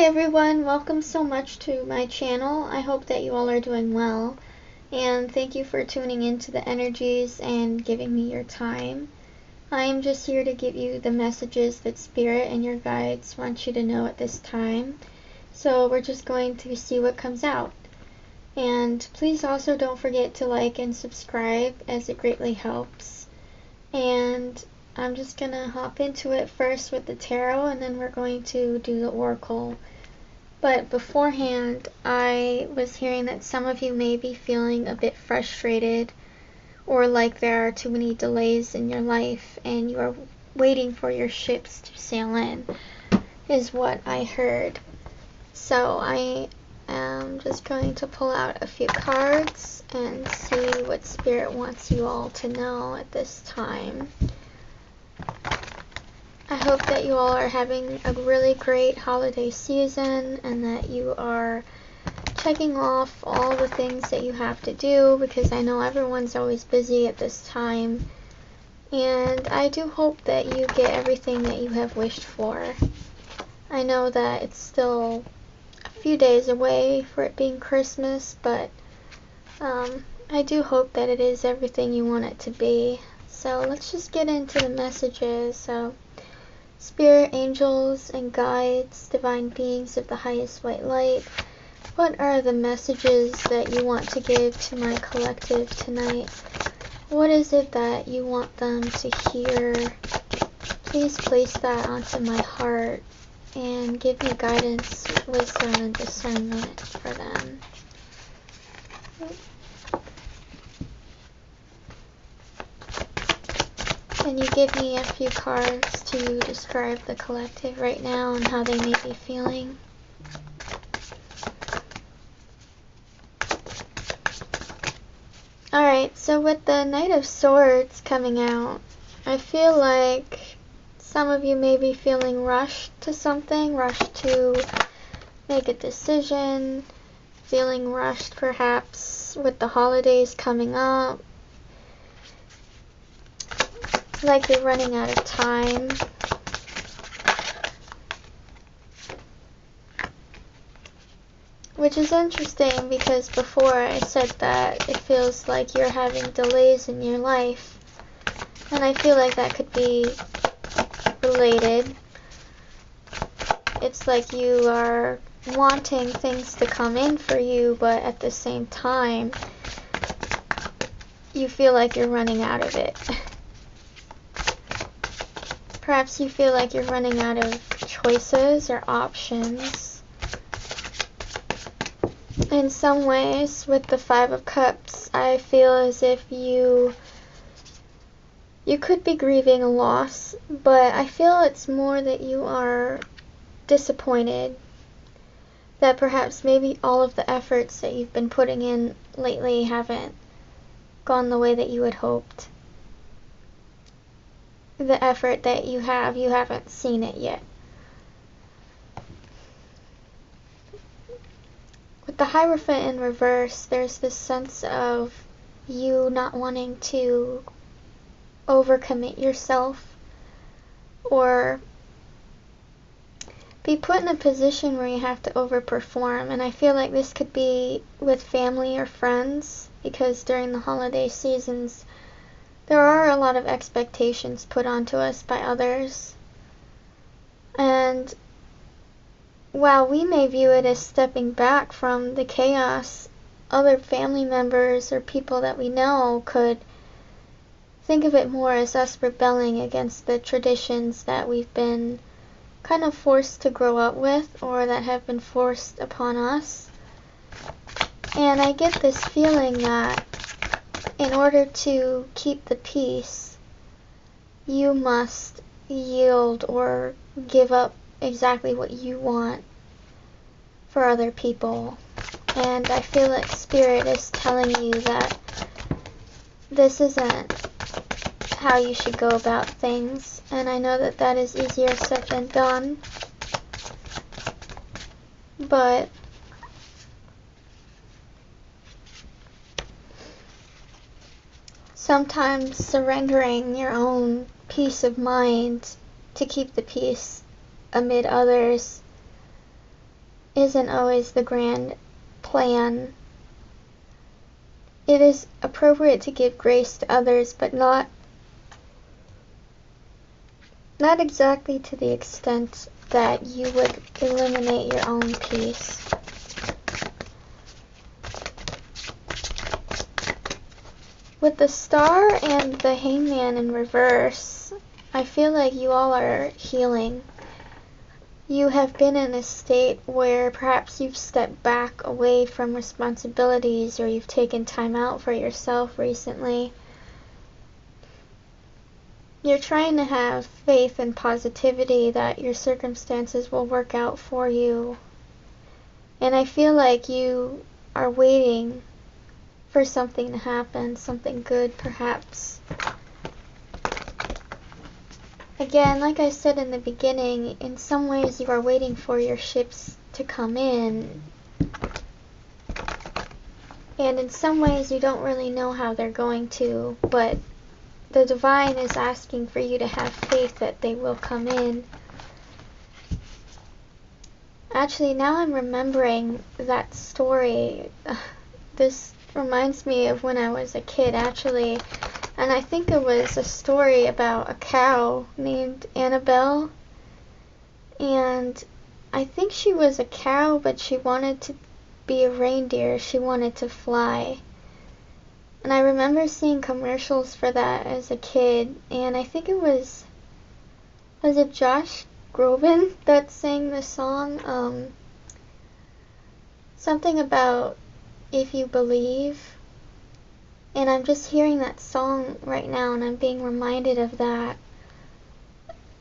Hi everyone, welcome so much to my channel. I hope that you all are doing well, and thank you for tuning into the energies and giving me your time. I am just here to give you the messages that Spirit and your guides want you to know at this time. So we're just going to see what comes out. And please also don't forget to like and subscribe, as it greatly helps. And I'm just going to hop into it first with the tarot, and then we're going to do the oracle. But beforehand, I was hearing that some of you may be feeling a bit frustrated, or like there are too many delays in your life and you are waiting for your ships to sail in, is what I heard. So I am just going to pull out a few cards and see what Spirit wants you all to know at this time. I hope that you all are having a really great holiday season and that you are checking off all the things that you have to do, because I know everyone's always busy at this time. And I do hope that you get everything that you have wished for. I know that it's still a few days away for it being Christmas, but I do hope that it is everything you want it to be. So let's just get into the messages. So, Spirit, angels, and guides, divine beings of the highest white light, what are the messages that you want to give to my collective tonight? What is it that you want them to hear? Please place that onto my heart and give me guidance, wisdom, and discernment for them. Can you give me a few cards to describe the collective right now and how they may be feeling? Alright, so with the Knight of Swords coming out, I feel like some of you may be feeling rushed to something, rushed to make a decision, feeling rushed perhaps with the holidays coming up, like you're running out of time. Which is interesting, because before I said that it feels like you're having delays in your life. And I feel like that could be related. It's like you are wanting things to come in for you, but at the same time, you feel like you're running out of it. Perhaps you feel like you're running out of choices or options. In some ways, with the Five of Cups, I feel as if you could be grieving a loss, but I feel it's more that you are disappointed that perhaps maybe all of the efforts that you've been putting in lately haven't gone the way that you had hoped. The effort that you haven't seen it yet. With the Hierophant in reverse, there's this sense of you not wanting to overcommit yourself or be put in a position where you have to overperform. And I feel like this could be with family or friends, because during the holiday seasons there are a lot of expectations put onto us by others. And while we may view it as stepping back from the chaos, other family members or people that we know could think of it more as us rebelling against the traditions that we've been kind of forced to grow up with, or that have been forced upon us. And I get this feeling that in order to keep the peace, you must yield or give up exactly what you want for other people. And I feel like Spirit is telling you that this isn't how you should go about things. And I know that that is easier said than done, but sometimes surrendering your own peace of mind to keep the peace amid others isn't always the grand plan. It is appropriate to give grace to others, but not exactly to the extent that you would eliminate your own peace. With the Star and the Hangman in reverse, I feel like you all are healing. You have been in a state where perhaps you've stepped back away from responsibilities, or you've taken time out for yourself recently. You're trying to have faith and positivity that your circumstances will work out for you. And I feel like you are waiting for something to happen, something good perhaps. Again, like I said in the beginning, in some ways you are waiting for your ships to come in. And in some ways you don't really know how they're going to, but the divine is asking for you to have faith that they will come in. Actually, now I'm remembering that story. This reminds me of when I was a kid, actually. And I think it was a story about a cow named Annabelle. And I think she was a cow, but she wanted to be a reindeer. She wanted to fly. And I remember seeing commercials for that as a kid, and I think it was it Josh Groban that sang the song? Something about if you believe. And I'm just hearing that song right now, and I'm being reminded of that.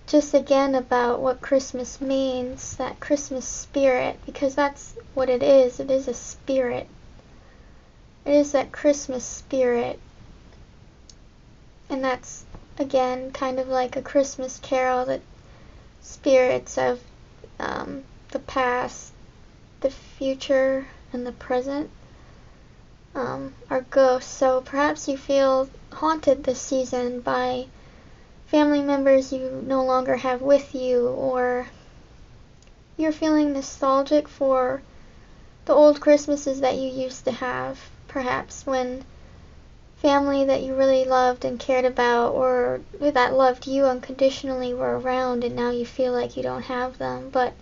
Just again about what Christmas means, that Christmas spirit, because that's what it is. It is a spirit. It is that Christmas spirit. And that's, again, kind of like a Christmas carol, that spirits of the past, the future, and the present are ghosts. So perhaps you feel haunted this season by family members you no longer have with you, or you're feeling nostalgic for the old Christmases that you used to have. Perhaps when family that you really loved and cared about, or that loved you unconditionally, were around, and now you feel like you don't have them. But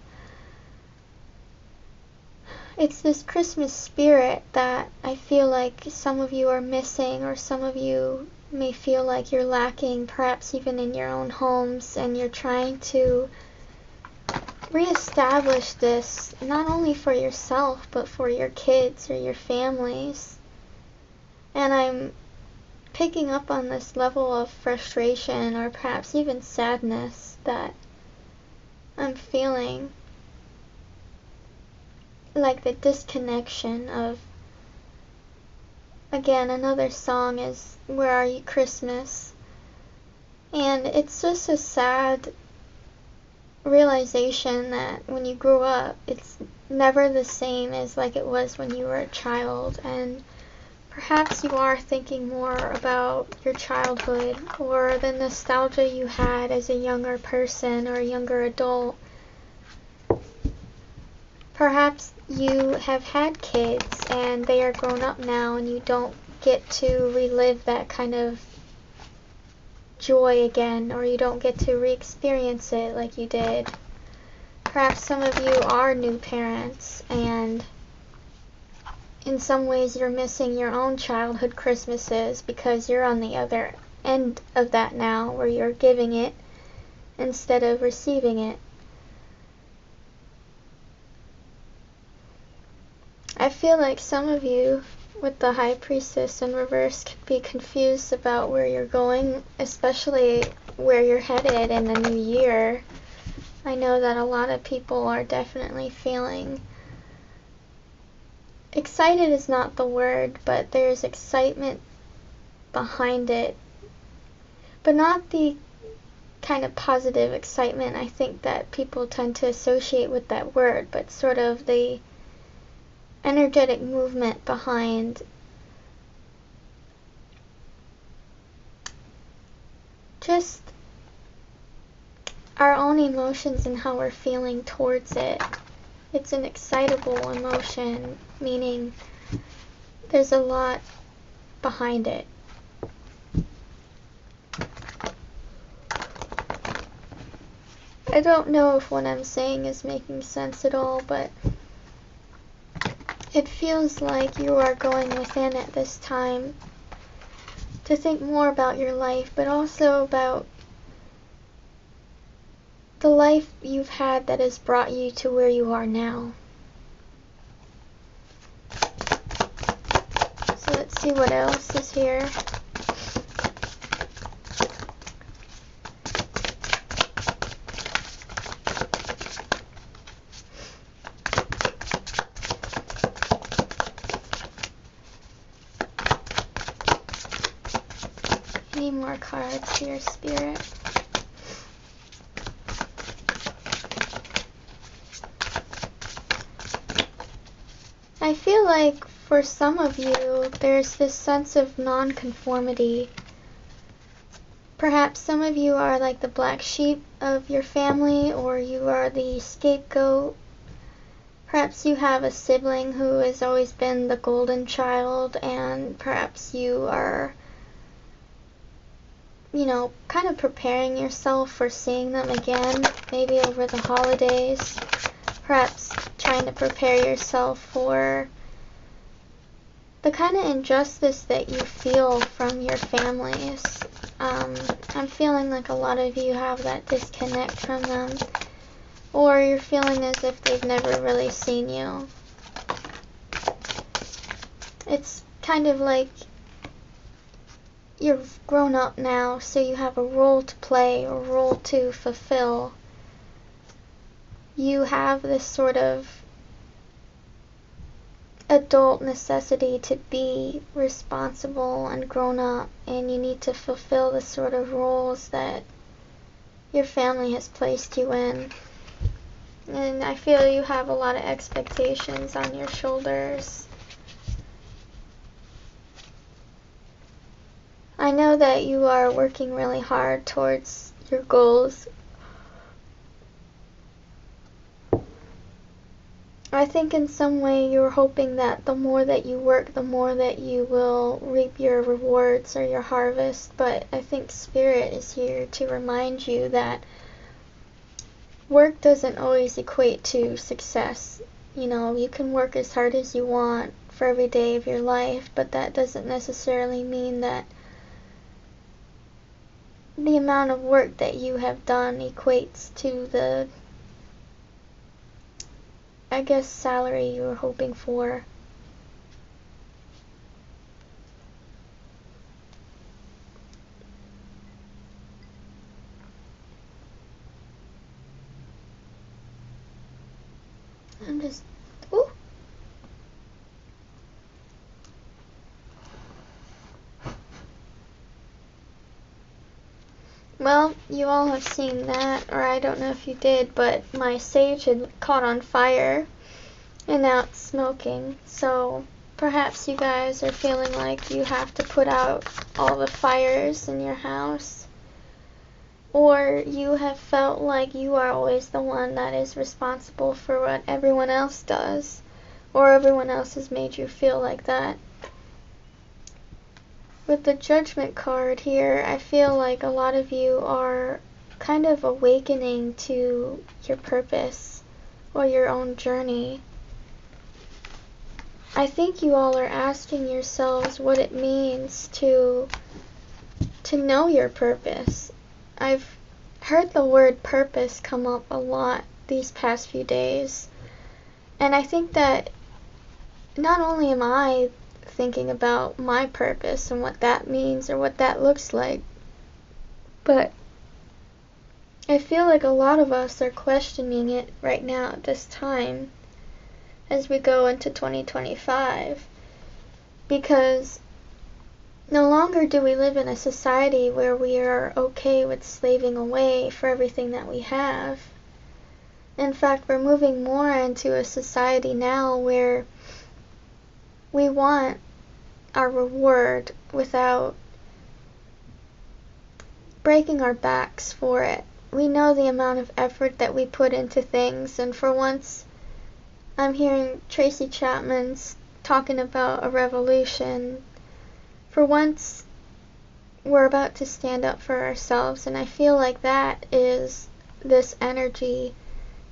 it's this Christmas spirit that I feel like some of you are missing, or some of you may feel like you're lacking, perhaps even in your own homes, and you're trying to reestablish this not only for yourself but for your kids or your families. And I'm picking up on this level of frustration, or perhaps even sadness, that I'm feeling, like the disconnection of, again, another song is Where Are You Christmas? And it's just a sad realization that when you grow up, it's never the same as like it was when you were a child. And perhaps you are thinking more about your childhood, or the nostalgia you had as a younger person or a younger adult. Perhaps you have had kids and they are grown up now, and you don't get to relive that kind of joy again, or you don't get to re-experience it like you did. Perhaps some of you are new parents, and in some ways you're missing your own childhood Christmases because you're on the other end of that now, where you're giving it instead of receiving it. I feel like some of you with the High Priestess in reverse could be confused about where you're going, especially where you're headed in the new year. I know that a lot of people are definitely feeling excited is not the word, but there's excitement behind it. But not the kind of positive excitement I think that people tend to associate with that word, but sort of the energetic movement behind just our own emotions and how we're feeling towards it. It's an excitable emotion, meaning there's a lot behind it. I don't know if what I'm saying is making sense at all, but it feels like you are going within at this time to think more about your life, but also about the life you've had that has brought you to where you are now. So let's see what else is here. Any more cards here, Spirit? I feel like for some of you, there's this sense of nonconformity. Perhaps some of you are like the black sheep of your family, or you are the scapegoat. Perhaps you have a sibling who has always been the golden child, and perhaps you are, kind of preparing yourself for seeing them again, maybe over the holidays. Perhaps trying to prepare yourself for the kind of injustice that you feel from your families. I'm feeling like a lot of you have that disconnect from them, or you're feeling as if they've never really seen you. It's kind of like you've grown up now, so you have a role to play, a role to fulfill. You have this sort of adult necessity to be responsible and grown up, and you need to fulfill the sort of roles that your family has placed you in. And I feel you have a lot of expectations on your shoulders. I know that you are working really hard towards your goals. I think in some way you're hoping that the more that you work, the more that you will reap your rewards or your harvest, but I think Spirit is here to remind you that work doesn't always equate to success. You can work as hard as you want for every day of your life, but that doesn't necessarily mean that the amount of work that you have done equates to the, salary you were hoping for. Ooh. Well, you all have seen that, or I don't know if you did, but my sage had caught on fire, and now it's smoking. So perhaps you guys are feeling like you have to put out all the fires in your house, or you have felt like you are always the one that is responsible for what everyone else does, or everyone else has made you feel like that. With the Judgment card here, I feel like a lot of you are kind of awakening to your purpose or your own journey. I think you all are asking yourselves what it means to know your purpose. I've heard the word purpose come up a lot these past few days, and I think that not only am I thinking about my purpose and what that means or what that looks like, but I feel like a lot of us are questioning it right now at this time as we go into 2025, because no longer do we live in a society where we are okay with slaving away for everything that we have. In fact, we're moving more into a society now where we want our reward without breaking our backs for it. We know the amount of effort that we put into things, and for once I'm hearing Tracy Chapman's talking about a revolution. For once, we're about to stand up for ourselves, and I feel like that is this energy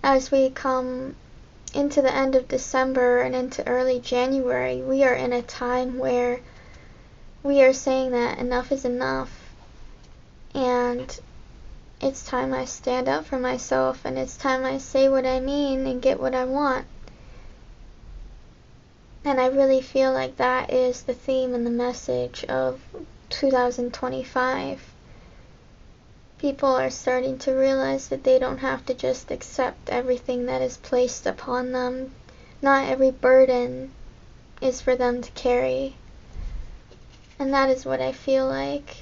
as we come into the end of December and into early January. We are in a time where we are saying that enough is enough, and it's time I stand up for myself, and it's time I say what I mean and get what I want. And I really feel like that is the theme and the message of 2025. People are starting to realize that they don't have to just accept everything that is placed upon them. Not every burden is for them to carry. And that is what I feel like.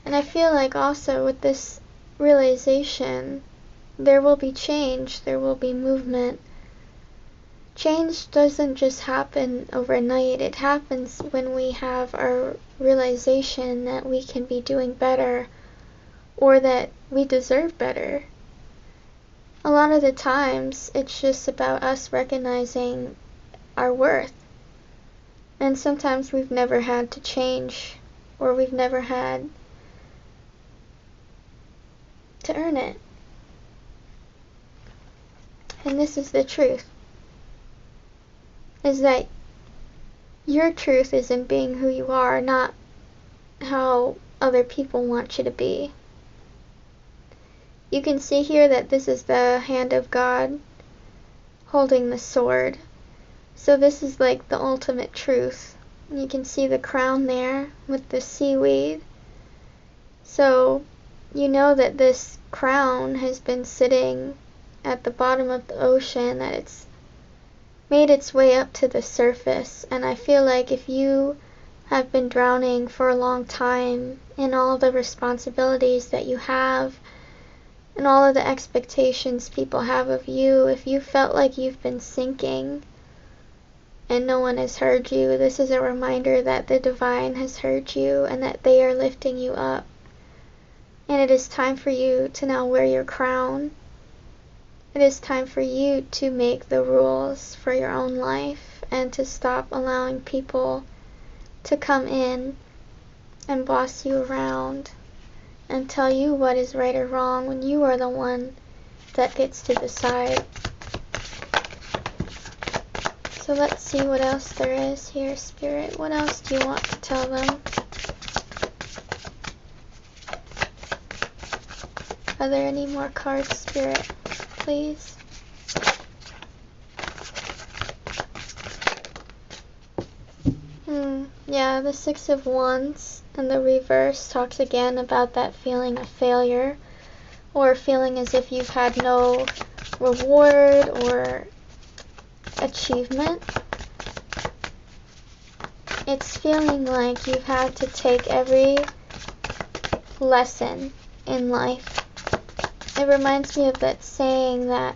And I feel like also with this realization, there will be change, there will be movement. Change doesn't just happen overnight. It happens when we have our realization that we can be doing better or that we deserve better. A lot of the times, it's just about us recognizing our worth. And sometimes we've never had to change, or we've never had to earn it. And this is the truth. Is that your truth is in being who you are, not how other people want you to be. You can see here that this is the hand of God holding the sword. So this is like the ultimate truth. You can see the crown there with the seaweed. So you know that this crown has been sitting at the bottom of the ocean, that it's made its way up to the surface. And I feel like if you have been drowning for a long time in all the responsibilities that you have and all of the expectations people have of you, if you felt like you've been sinking and no one has heard you, this is a reminder that the divine has heard you and that they are lifting you up. And it is time for you to now wear your crown. It is time for you to make the rules for your own life and to stop allowing people to come in and boss you around and tell you what is right or wrong when you are the one that gets to decide. So let's see what else there is here, Spirit. What else do you want to tell them? Are there any more cards, Spirit? Please. Yeah, the Six of Wands in the reverse talks again about that feeling of failure, or feeling as if you've had no reward or achievement. It's feeling like you've had to take every lesson in life. It reminds me of that saying that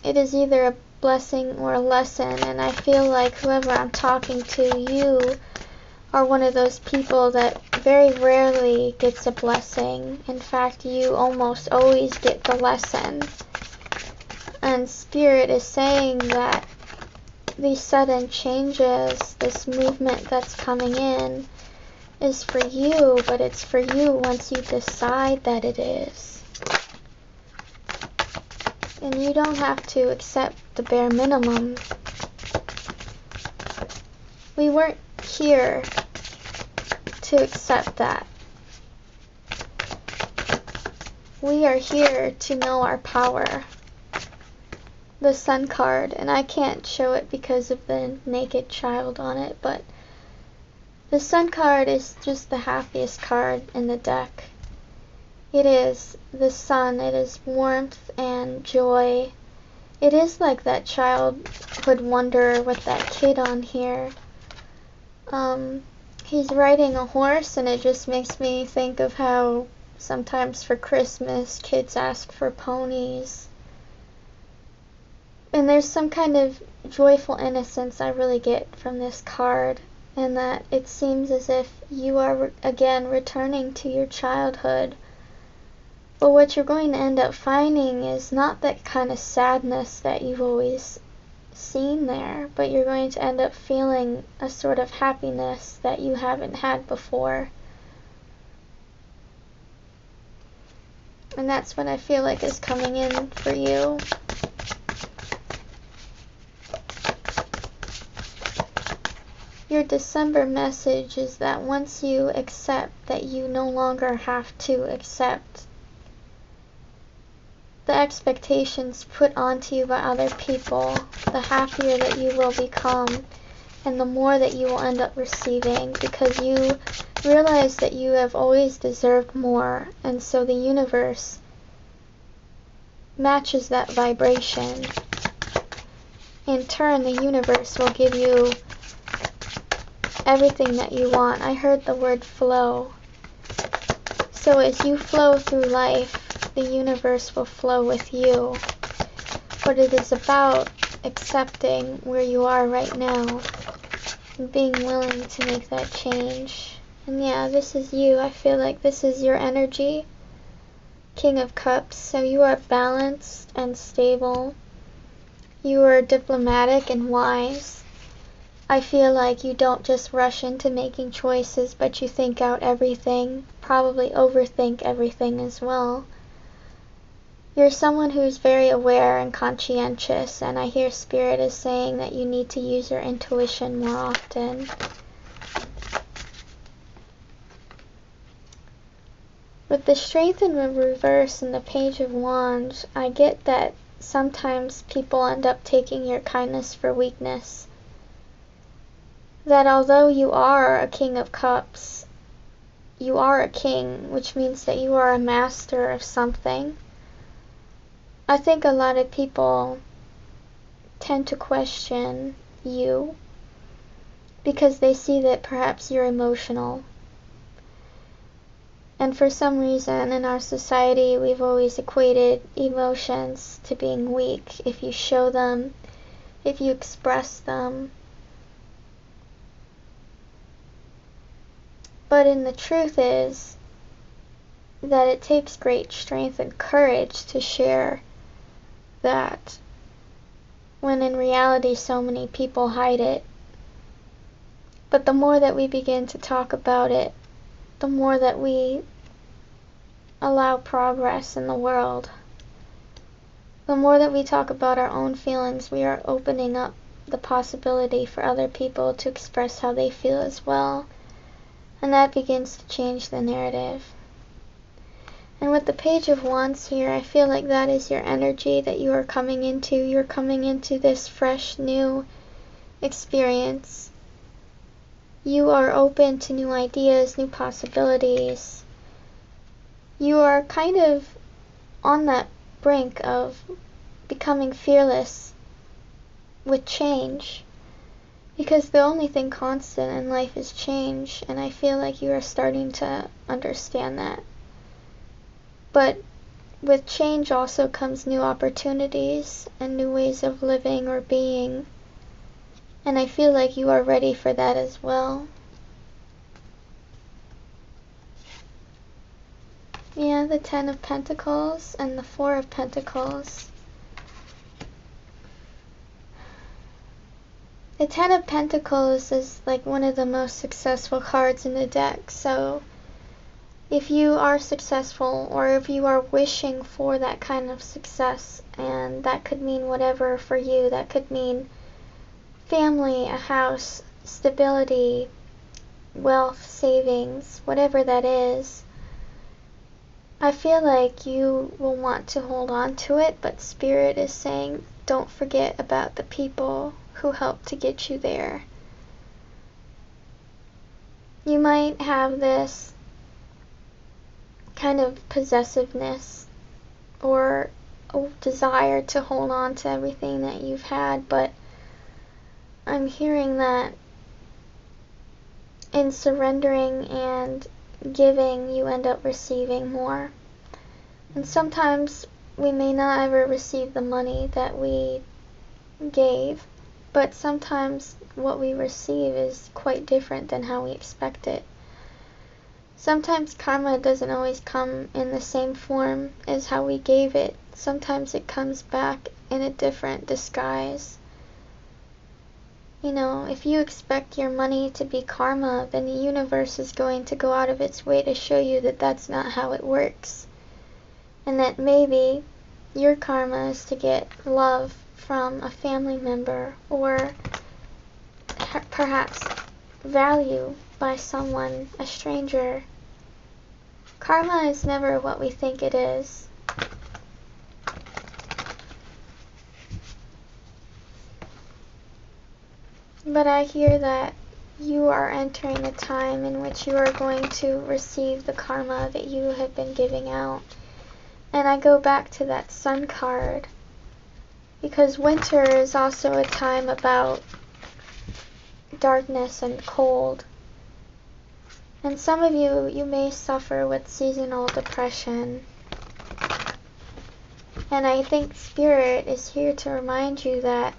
it is either a blessing or a lesson, and I feel like whoever I'm talking to, you are one of those people that very rarely gets a blessing. In fact, you almost always get the lesson. And Spirit is saying that these sudden changes, this movement that's coming in, is for you, but it's for you once you decide that it is. And you don't have to accept the bare minimum. We weren't here to accept that. We are here to know our power. The Sun card, and I can't show it because of the naked child on it, but the Sun card is just the happiest card in the deck. It is the sun, it is warmth and joy. It is like that childhood wonder with that kid on here. He's riding a horse, and it just makes me think of how sometimes for Christmas kids ask for ponies. And there's some kind of joyful innocence I really get from this card, and that it seems as if you are again returning to your childhood, But what you're going to end up finding is not that kind of sadness that you've always seen there, but you're going to end up feeling a sort of happiness that you haven't had before. And that's what I feel like is coming in for you. Your December message is that once you accept that you no longer have to accept the expectations put onto you by other people, the happier that you will become and the more that you will end up receiving, because you realize that you have always deserved more, and so the universe matches that vibration. In turn, the universe will give you everything that you want. I heard the word flow. So as you flow through life, the universe will flow with you. But it is about accepting where you are right now and being willing to make that change. And yeah, this is you. I feel like this is your energy. King of Cups. So you are balanced and stable. You are diplomatic and wise. I feel like you don't just rush into making choices, but you think out everything, probably overthink everything as well. You're someone who's very aware and conscientious, and I hear Spirit is saying that you need to use your intuition more often. With the Strength in the reverse and the Page of Wands, I get that sometimes people end up taking your kindness for weakness. That although you are a King of Cups, you are a king, which means that you are a master of something. I think a lot of people tend to question you because they see that perhaps you're emotional. And for some reason in our society, we've always equated emotions to being weak. If you show them, if you express them. But the truth is that it takes great strength and courage to share that, when in reality so many people hide it. But the more that we begin to talk about it, the more that we allow progress in the world. The more that we talk about our own feelings, we are opening up the possibility for other people to express how they feel as well. And that begins to change the narrative. And with the Page of Wands here, I feel like that is your energy that you are coming into. You're coming into this fresh, new experience. You are open to new ideas, new possibilities. You are kind of on that brink of becoming fearless with change. Because the only thing constant in life is change, and I feel like you are starting to understand that. But with change also comes new opportunities and new ways of living or being. And I feel like you are ready for that as well. Yeah, the Ten of Pentacles and the Four of Pentacles. The Ten of Pentacles is like one of the most successful cards in the deck. So if you are successful, or if you are wishing for that kind of success, and that could mean whatever for you, that could mean family, a house, stability, wealth, savings, whatever that is, I feel like you will want to hold on to it, but Spirit is saying don't forget about the people who helped to get you there. You might have this kind of possessiveness or a desire to hold on to everything that you've had, but I'm hearing that in surrendering and giving, you end up receiving more. And sometimes we may not ever receive the money that we gave, but sometimes what we receive is quite different than how we expect it. Sometimes karma doesn't always come in the same form as how we gave it. Sometimes it comes back in a different disguise. You know, if you expect your money to be karma, then the universe is going to go out of its way to show you that that's not how it works. And that maybe your karma is to get love from a family member, or perhaps value by someone, a stranger. Karma is never what we think it is. But I hear that you are entering a time in which you are going to receive the karma that you have been giving out. And I go back to that sun card, because winter is also a time about darkness and cold. And some of you may suffer with seasonal depression. And I think Spirit is here to remind you that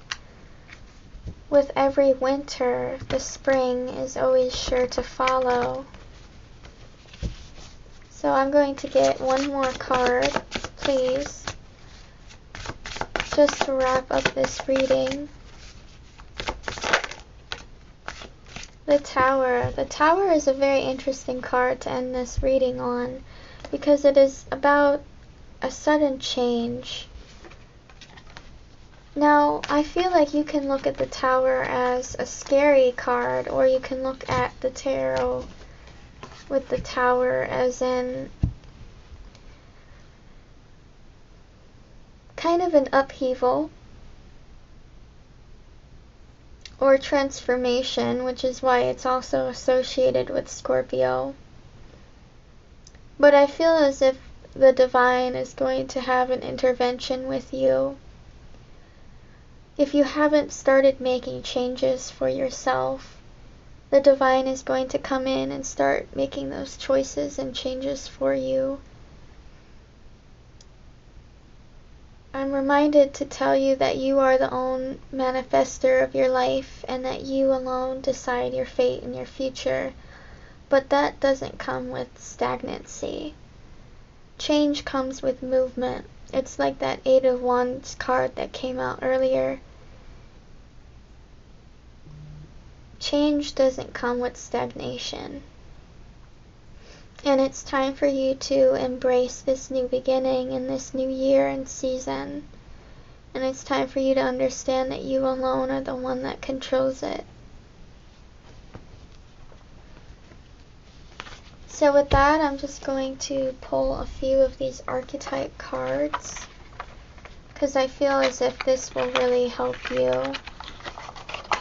with every winter, the spring is always sure to follow. So I'm going to get one more card, please, just to wrap up this reading. The Tower. The Tower is a very interesting card to end this reading on, because it is about a sudden change. Now, I feel like you can look at the Tower as a scary card, or you can look at the tarot with the Tower as in kind of an upheaval or transformation, which is why it's also associated with Scorpio. But I feel as if the divine is going to have an intervention with you. If you haven't started making changes for yourself, the divine is going to come in and start making those choices and changes for you. I'm reminded to tell you that you are the own manifester of your life, and that you alone decide your fate and your future. But that doesn't come with stagnancy. Change comes with movement. It's like that Eight of Wands card that came out earlier. Change doesn't come with stagnation. And it's time for you to embrace this new beginning and this new year and season. And it's time for you to understand that you alone are the one that controls it. So with that, I'm just going to pull a few of these archetype cards, because I feel as if this will really help you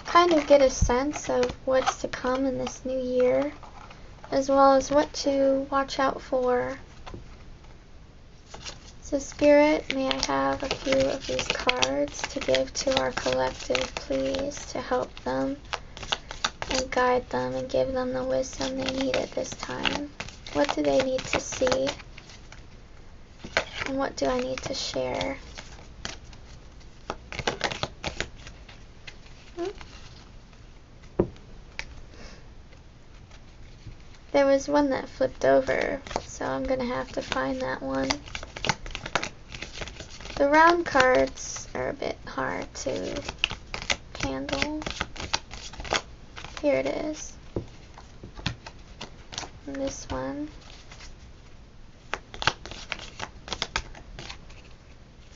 kind of get a sense of what's to come in this new year, as well as what to watch out for. So Spirit, may I have a few of these cards to give to our collective, please, to help them and guide them and give them the wisdom they need at this time. What do they need to see? And what do I need to share? There was one that flipped over, so I'm going to have to find that one. The round cards are a bit hard to handle. Here it is. And this one.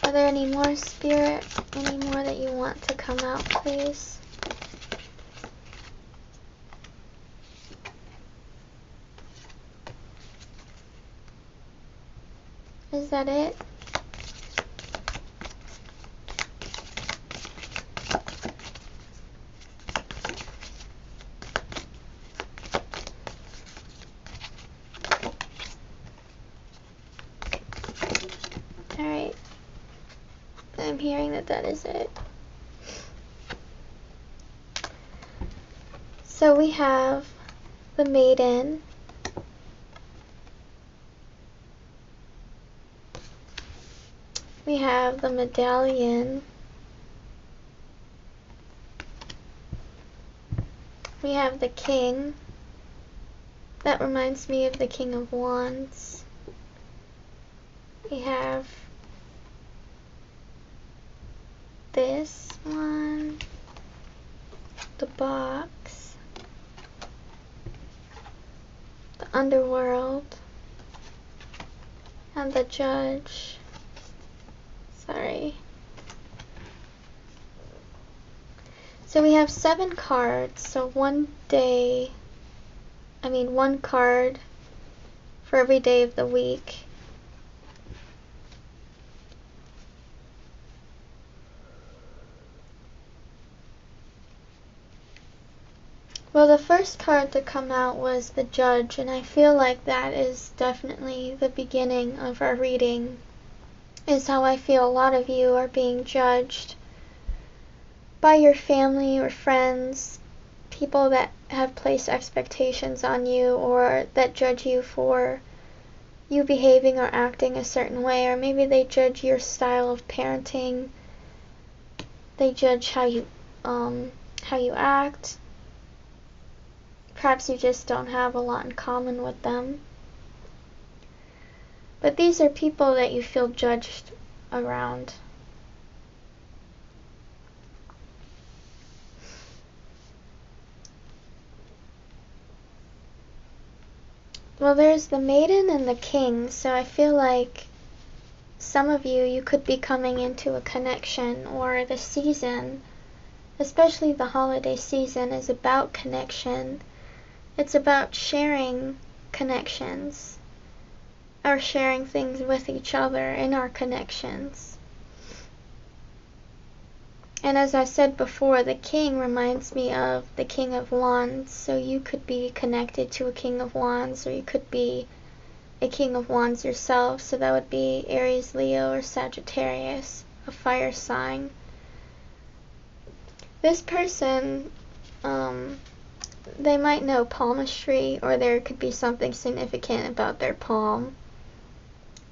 Are there any more, Spirit? Any more that you want to come out, please? Is that it? Alright. I'm hearing that that is it. So we have the Maiden, we have the Medallion, we have the King, That reminds me of the King of Wands. We have this one, the box, the underworld, and the judge. Sorry. So we have 7 cards, so one card for every day of the week. Well, the first card to come out was the Judge, and I feel like that is definitely the beginning of our reading, is how I feel a lot of you are being judged by your family or friends, people that have placed expectations on you or that judge you for you behaving or acting a certain way, or maybe they judge your style of parenting, they judge how you act. Perhaps you just don't have a lot in common with them. But these are people that you feel judged around. Well, there's the Maiden and the King, so I feel like some of you could be coming into a connection, or the season, especially the holiday season, is about connection. It's about sharing connections, or sharing things with each other in our connections. And as I said before, the King reminds me of the King of Wands, so you could be connected to a King of Wands, or you could be a King of Wands yourself, so that would be Aries, Leo, or Sagittarius, a fire sign. This person, they might know palmistry, or there could be something significant about their palm.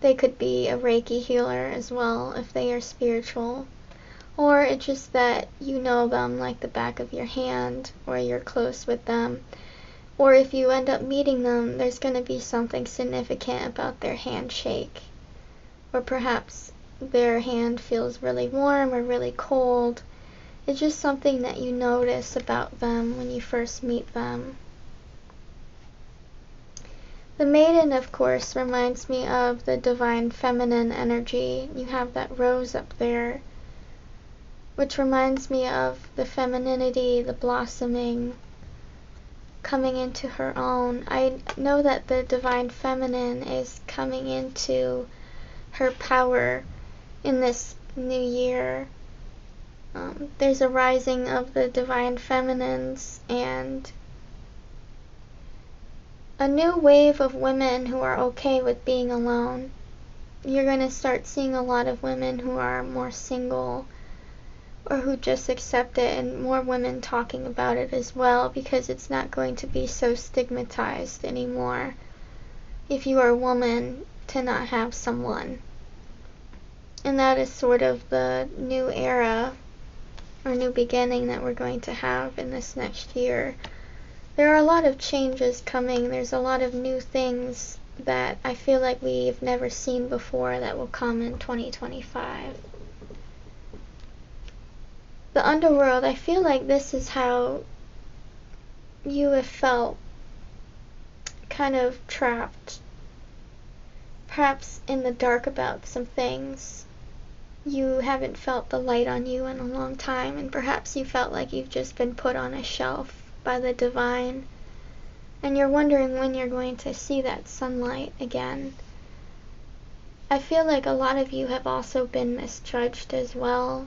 They could be a Reiki healer as well, if they are spiritual. Or it's just that you know them like the back of your hand, or you're close with them. Or if you end up meeting them, there's going to be something significant about their handshake. Or perhaps their hand feels really warm or really cold. It's just something that you notice about them when you first meet them. The Maiden, of course, reminds me of the divine feminine energy. You have that rose up there, which reminds me of the femininity, the blossoming, coming into her own. I know that the divine feminine is coming into her power in this new year. There's a rising of the divine feminines and a new wave of women who are okay with being alone. You're going to start seeing a lot of women who are more single, or who just accept it, and more women talking about it as well, because it's not going to be so stigmatized anymore if you are a woman to not have someone. And that is sort of the new era or new beginning that we're going to have in this next year. There are a lot of changes coming. There's a lot of new things that I feel like we've never seen before that will come in 2025. The underworld, I feel like this is how you have felt kind of trapped, perhaps in the dark about some things. You haven't felt the light on you in a long time, and perhaps you felt like you've just been put on a shelf by the divine, and you're wondering when you're going to see that sunlight again. I feel like a lot of you have also been misjudged as well.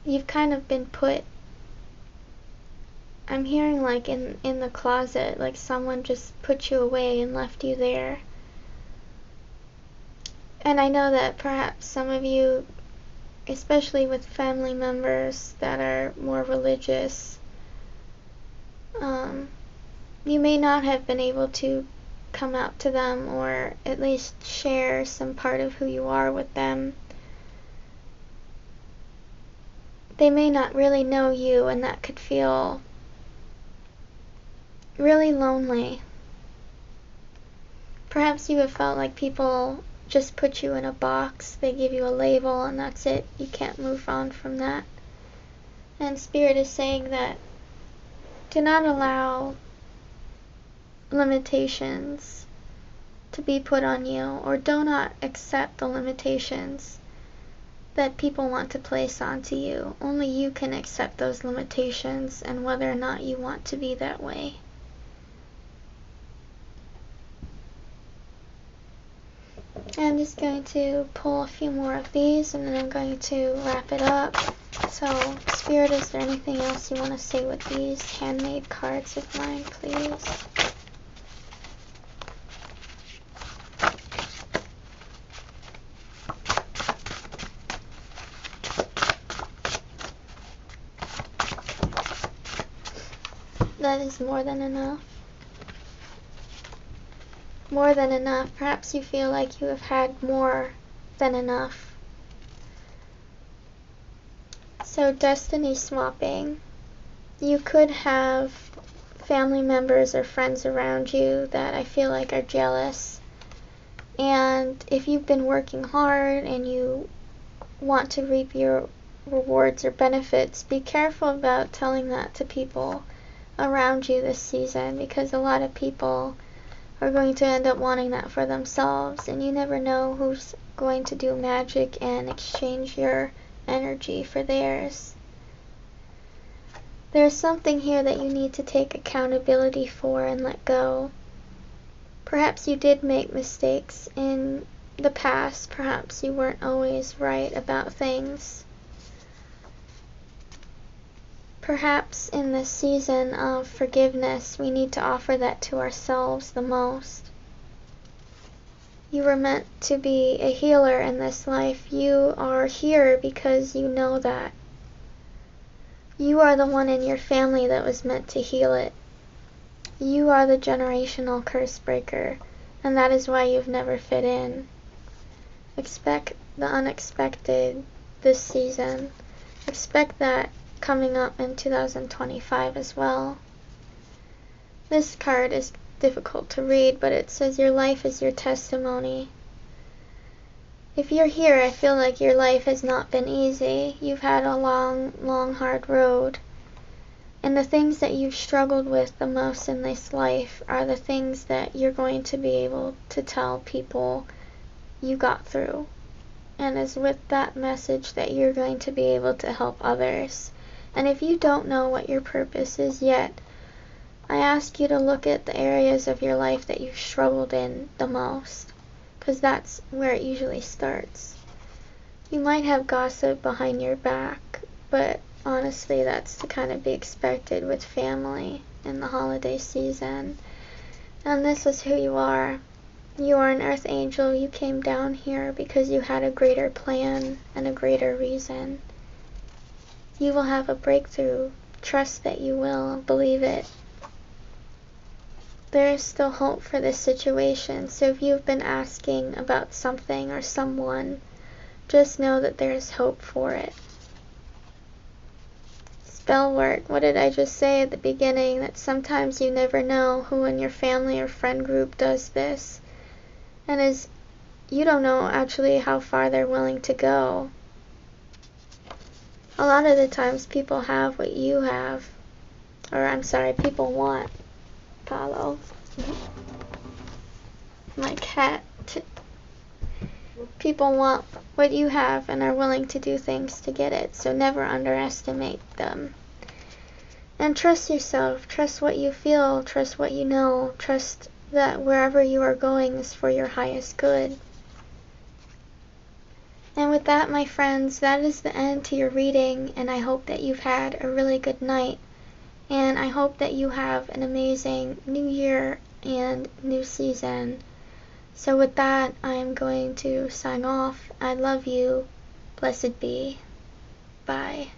You've kind of been put, I'm hearing like in the closet, like someone just put you away and left you there. And I know that perhaps some of you, especially with family members that are more religious, you may not have been able to come out to them, or at least share some part of who you are with them. They may not really know you, and that could feel really lonely. Perhaps you have felt like people just put you in a box. They give you a label and that's it. You can't move on from that. And Spirit is saying that do not allow limitations to be put on you, or do not accept the limitations that people want to place onto you. Only you can accept those limitations and whether or not you want to be that way. I'm just going to pull a few more of these and then I'm going to wrap it up. So, Spirit, is there anything else you want to say with these handmade cards of mine, please? That is more than enough. More than enough. Perhaps you feel like you have had more than enough. So, destiny swapping. You could have family members or friends around you that I feel like are jealous. And if you've been working hard and you want to reap your rewards or benefits, be careful about telling that to people around you this season, because a lot of people are going to end up wanting that for themselves, and you never know who's going to do magic and exchange your energy for theirs. There's something here that you need to take accountability for and let go. Perhaps you did make mistakes in the past. Perhaps you weren't always right about things. Perhaps in this season of forgiveness, we need to offer that to ourselves the most. You were meant to be a healer in this life. You are here because you know that. You are the one in your family that was meant to heal it. You are the generational curse breaker, and that is why you've never fit in. Expect the unexpected this season. Expect that coming up in 2025 as well. This card is difficult to read, but it says your life is your testimony. If you're here, I feel like your life has not been easy. You've had a long, long, hard road. And the things that you've struggled with the most in this life are the things that you're going to be able to tell people you got through. And it's with that message that you're going to be able to help others. And if you don't know what your purpose is yet, I ask you to look at the areas of your life that you've struggled in the most, because that's where it usually starts. You might have gossip behind your back, but honestly, that's to kind of be expected with family in the holiday season. And this is who you are. You are an earth angel. You came down here because you had a greater plan and a greater reason. You will have a breakthrough. Trust that you will. Believe it. There is still hope for this situation. So if you've been asking about something or someone, just know that there is hope for it. Spell work. What did I just say at the beginning? That sometimes you never know who in your family or friend group does this. And you don't know actually how far they're willing to go. A lot of the times people have what you have. Or I'm sorry, people want. Paulo. My cat. People want what you have and are willing to do things to get it. So never underestimate them. And trust yourself. Trust what you feel. Trust what you know. Trust that wherever you are going is for your highest good. And with that, my friends, that is the end to your reading, and I hope that you've had a really good night. And I hope that you have an amazing new year and new season. So with that, I am going to sign off. I love you. Blessed be. Bye.